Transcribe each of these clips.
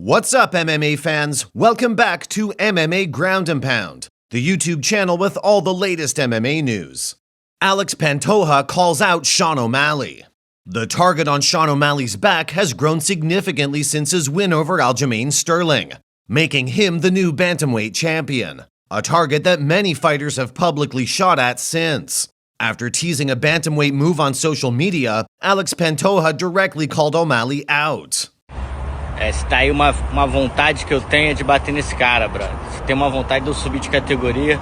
What's up, MMA fans? Welcome back to MMA Ground and Pound, the YouTube channel with all the latest MMA news. Alex Pantoja calls out Sean O'Malley. The target on Sean O'Malley's back has grown significantly since his win over Aljamain Sterling, making him the new bantamweight champion, a target that many fighters have publicly shot at since. After teasing a bantamweight move on social media, Alex Pantoja directly called O'Malley out. Se tá aí uma vontade que eu tenho de bater nesse cara, brother. Se tem uma vontade de eu subir de categoria,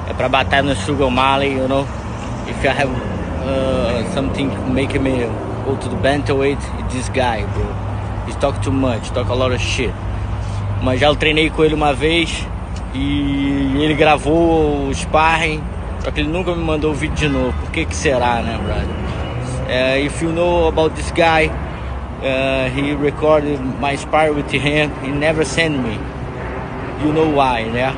é pra bater no SUGA O'Malley, you know. If I have something making me go to the bantamweight, it's this guy, bro. He talk too much, talk a lot of shit. Mas já eu treinei com ele uma vez e ele gravou o sparring, só que ele nunca me mandou o vídeo de novo. Por que será, né, brother? If you know about this guy, he recorded my sparring with him. He never sent me. You know why, yeah?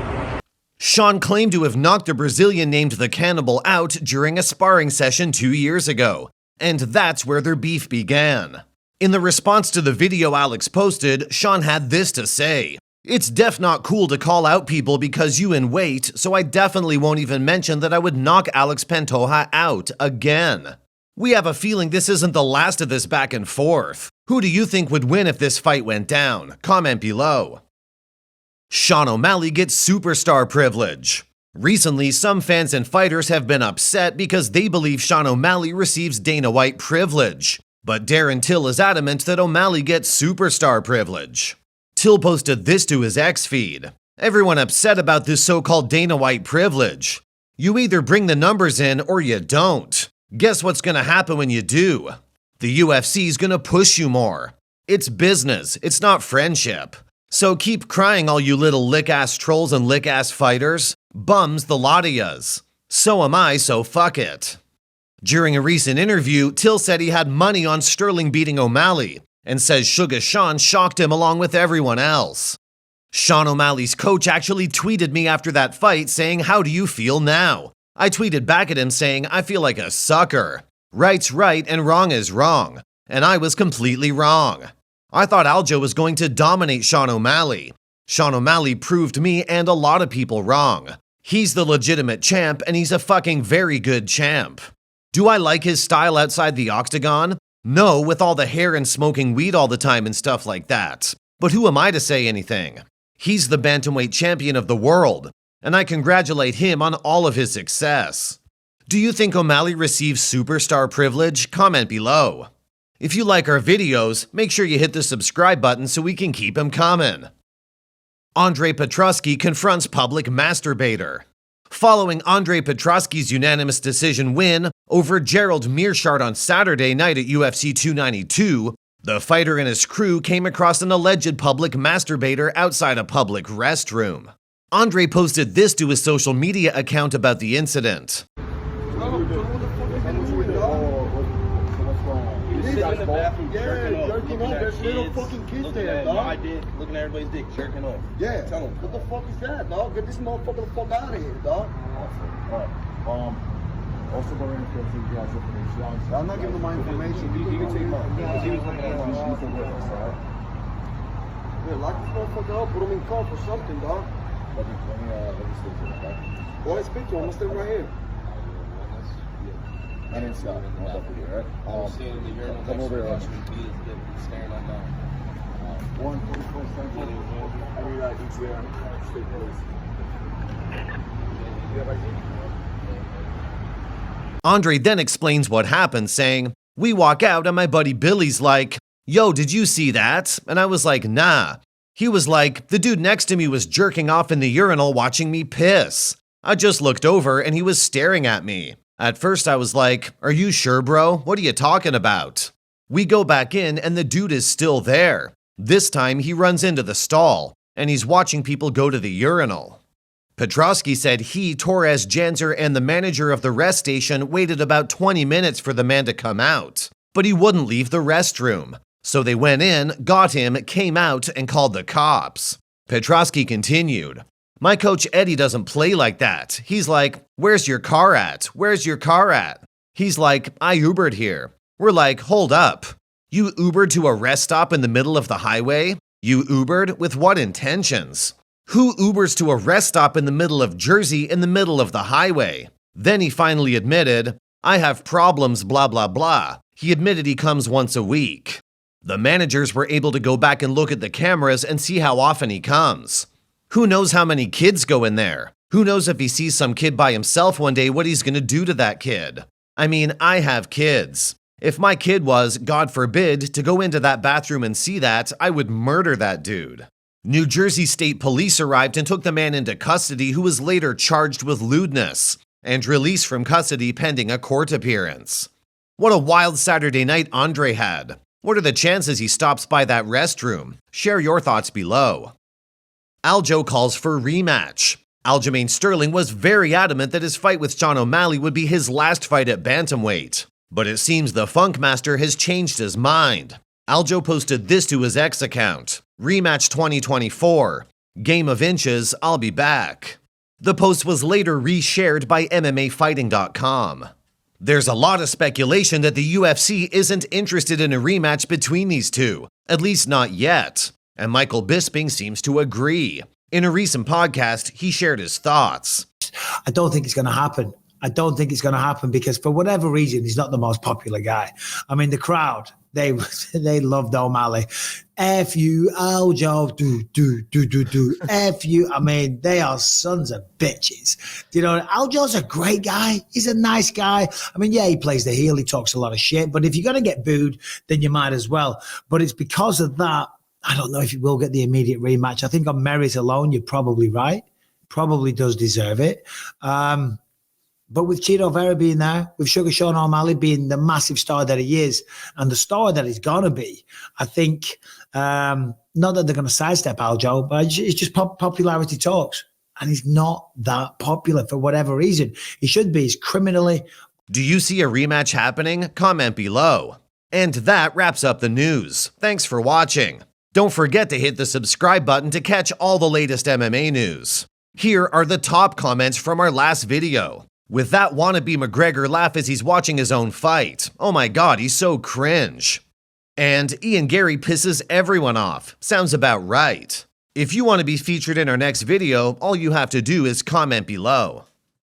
Sean claimed to have knocked a Brazilian named the Cannibal out during a sparring session 2 years ago, and that's where their beef began. In the response to the video Alex posted, Sean had this to say: "It's def not cool to call out people because you in weight, so I definitely won't even mention that I would knock Alex Pantoja out again. We have a feeling this isn't the last of this back and forth. Who do you think would win if this fight went down? Comment below." Sean O'Malley gets superstar privilege. Recently, some fans and fighters have been upset because they believe Sean O'Malley receives Dana White privilege. But Darren Till is adamant that O'Malley gets superstar privilege. Till posted this to his X feed. "Everyone upset about this so-called Dana White privilege. You either bring the numbers in or you don't. Guess what's gonna happen when you do? The UFC's gonna push you more. It's business, it's not friendship. So keep crying, all you little lick-ass trolls and lick-ass fighters. Bums the lot of yas. So am I, so fuck it." During a recent interview, Till said he had money on Sterling beating O'Malley, and says Sugar Sean shocked him along with everyone else. Sean O'Malley's coach actually tweeted me after that fight saying, "How do you feel now?" I tweeted back at him saying, "I feel like a sucker. Right's right and wrong is wrong." And I was completely wrong. I thought Aljo was going to dominate Sean O'Malley. Sean O'Malley proved me and a lot of people wrong. He's the legitimate champ, and he's a fucking very good champ. Do I like his style outside the octagon? No, with all the hair and smoking weed all the time and stuff like that. But who am I to say anything? He's the bantamweight champion of the world, and I congratulate him on all of his success. Do you think O'Malley receives superstar privilege? Comment below. If you like our videos, make sure you hit the subscribe button so we can keep them coming. Petroski confronts public masturbator. Following Petroski's unanimous decision win over Gerald Meerschaert on Saturday night at UFC 292, the fighter and his crew came across an alleged public masturbator outside a public restroom. Andre posted this to his social media account about the incident. In the bathroom, jerking off. There's little fucking kids there, dog. I did, looking at everybody's dick, jerking off. Yeah. Tell them. What the fuck is that, dog? Get this motherfucker the fuck out of here, dog. Alright. Also go in and see you guys information. I'm not giving them my information. You can take mine. He was looking at my shoes and with us, alright? Yeah, lock this motherfucker up, put him in cuff or something, dog. Let me speak to him, okay? Go ahead, speak to him. I'm gonna stay right here. My name's Scott. I'm up with you, alright? Come over here. Staring at that. 144 Central. I mean, ETR. State Police. Andre then explains what happened, saying, "We walk out and my buddy Billy's like, 'Yo, did you see that?' And I was like, 'Nah.' He was like, 'The dude next to me was jerking off in the urinal watching me piss.' I just looked over and he was staring at me. At first I was like, 'Are you sure, bro? What are you talking about?' We go back in and the dude is still there. This time he runs into the stall and he's watching people go to the urinal." Petroski said he, Torres Janzer, and the manager of the rest station waited about 20 minutes for the man to come out, but he wouldn't leave the restroom. So they went in, got him, came out, and called the cops. Petroski continued, "My coach Eddie doesn't play like that. He's like, 'Where's your car at? Where's your car at?' He's like, 'I Ubered here.' We're like, 'Hold up. You Ubered to a rest stop in the middle of the highway?' You Ubered? With what intentions? Who Ubers to a rest stop in the middle of Jersey in the middle of the highway? Then he finally admitted, I have problems, blah blah blah. He admitted he comes once a week. The managers were able to go back and look at the cameras and see how often he comes. Who knows how many kids go in there? Who knows if he sees some kid by himself one day what he's gonna do to that kid? I mean, I have kids. If my kid was, God forbid, to go into that bathroom and see that, I would murder that dude. New Jersey State Police arrived and took the man into custody, who was later charged with lewdness and released from custody pending a court appearance. What a wild Saturday night Andre had. What are the chances he stops by that restroom? Share your thoughts below. Aljo calls for rematch. Aljamain Sterling was very adamant that his fight with Sean O'Malley would be his last fight at bantamweight. But it seems the Funkmaster has changed his mind. Aljo posted this to his X account. Rematch 2024. Game of inches, I'll be back. The post was later reshared by MMAfighting.com. There's a lot of speculation that the UFC isn't interested in a rematch between these two, at least not yet. And Michael Bisping seems to agree. In a recent podcast, he shared his thoughts. I don't think it's going to happen. I don't think it's going to happen because for whatever reason, he's not the most popular guy. I mean, the crowd, they loved O'Malley. F you, Aljo, do. F you. I mean, they are sons of bitches. You know, Aljo's a great guy. He's a nice guy. I mean, yeah, he plays the heel. He talks a lot of shit. But if you're going to get booed, then you might as well. But it's because of that, I don't know if he will get the immediate rematch. I think on merit alone, you're probably right. Probably does deserve it. But with Chito Vera being there, with Sugar Sean O'Malley being the massive star that he is, and the star that he's going to be, I think, not that they're going to sidestep Aljo, but it's just popularity talks. And he's not that popular for whatever reason. He should be. He's criminally. Do you see a rematch happening? Comment below. And that wraps up the news. Thanks for watching. Don't forget to hit the subscribe button to catch all the latest MMA news. Here are the top comments from our last video. With that wannabe McGregor laugh as he's watching his own fight. Oh my god, he's so cringe. And Ian Gary pisses everyone off. Sounds about right. If you want to be featured in our next video, all you have to do is comment below.